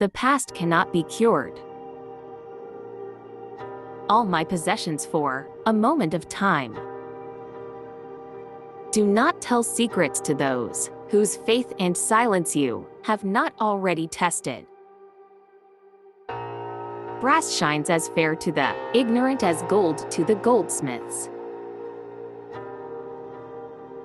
The past cannot be cured. All my possessions for a moment of time. Do not tell secrets to those whose faith and silence you have not already tested. Brass shines as fair to the ignorant as gold to the goldsmiths.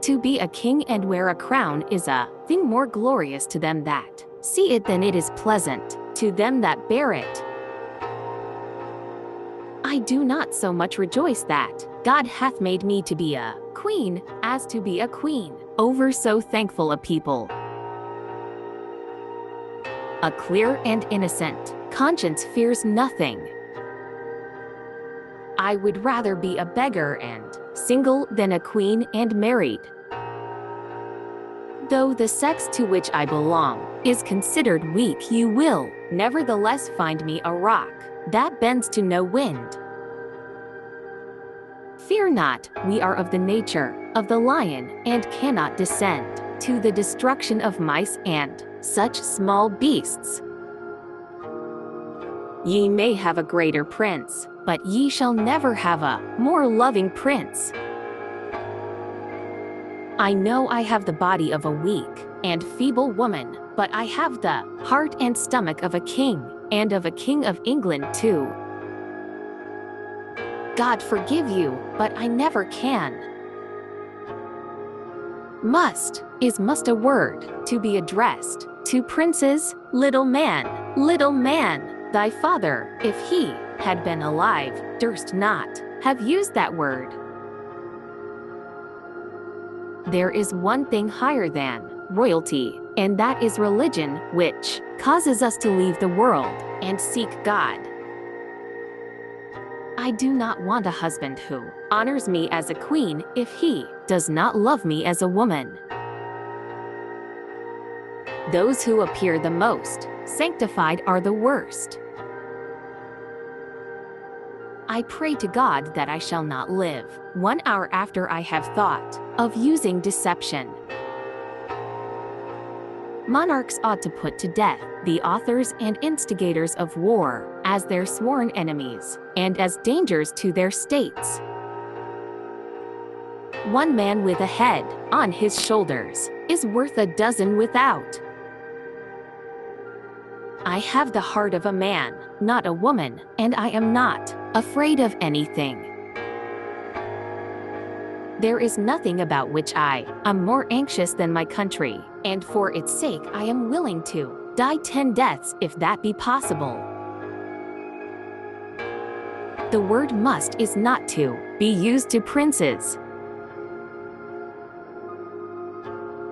To be a king and wear a crown is a thing more glorious to them that see it than it is pleasant to them that bear it. I do not so much rejoice that God hath made me to be a queen as to be a queen over so thankful a people. A clear and innocent conscience fears nothing. I would rather be a beggar and single than a queen and married. Though the sex to which I belong is considered weak, you will nevertheless find me a rock that bends to no wind. Fear not, we are of the nature of the lion and cannot descend to the destruction of mice and such small beasts. Ye may have a greater prince, but ye shall never have a more loving prince. I know I have the body of a weak and feeble woman, but I have the heart and stomach of a king, and of a king of England too. God forgive you, but I never can. Must is must a word to be addressed to princes? Little man, thy father, if he had been alive, durst not have used that word. There is one thing higher than royalty, and that is religion, which causes us to leave the world and seek God. I do not want a husband who honors me as a queen if he does not love me as a woman. Those who appear the most sanctified are the worst. I pray to God that I shall not live 1 hour after I have thought of using deception. Monarchs ought to put to death the authors and instigators of war as their sworn enemies and as dangers to their states. One man with a head on his shoulders is worth a dozen without. I have the heart of a man, not a woman, and I am not afraid of anything. There is nothing about which I am more anxious than my country, and for its sake I am willing to die 10 deaths if that be possible. The word must is not to be used to princes.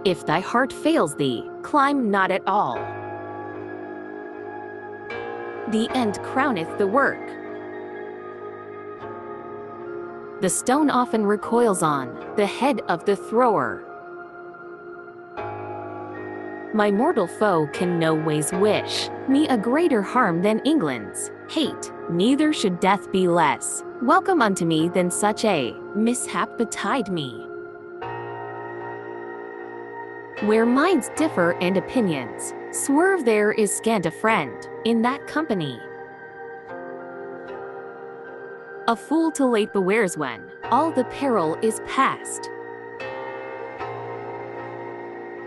If thy heart fails thee, climb not at all. The end crowneth the work. The stone often recoils on the head of the thrower. My mortal foe can no ways wish me a greater harm than England's hate, neither should death be less welcome unto me than such a mishap betide me. Where minds differ and opinions swerve, there is scant a friend in that company. A fool too late bewares when all the peril is past.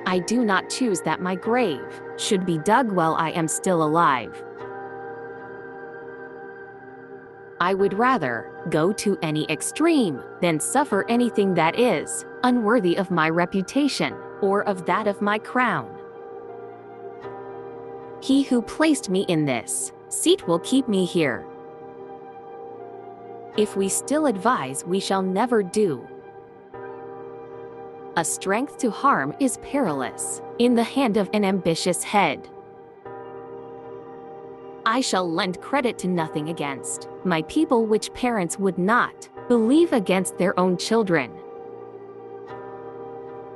I do not choose that my grave should be dug while I am still alive. I would rather go to any extreme than suffer anything that is unworthy of my reputation or of that of my crown. He who placed me in this seat will keep me here. If we still advise, we shall never do. A strength to harm is perilous in the hand of an ambitious head. I shall lend credit to nothing against my people which parents would not believe against their own children.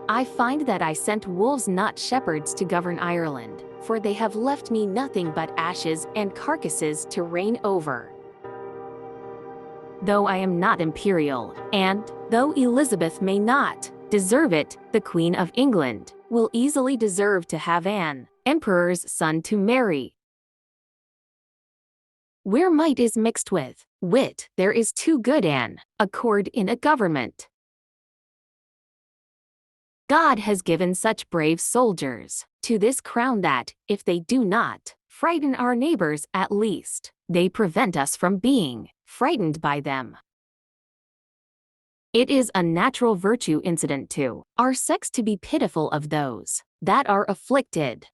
I find that I sent wolves, not shepherds, to govern Ireland, for they have left me nothing but ashes and carcasses to reign over. Though I am not imperial, and though Elizabeth may not deserve it, the Queen of England will easily deserve to have an emperor's son to marry. Where might is mixed with wit, there is too good an accord in a government. God has given such brave soldiers to this crown that, if they do not frighten our neighbors at least, they prevent us from being frightened by them. It is a natural virtue incident to our sex to be pitiful of those that are afflicted.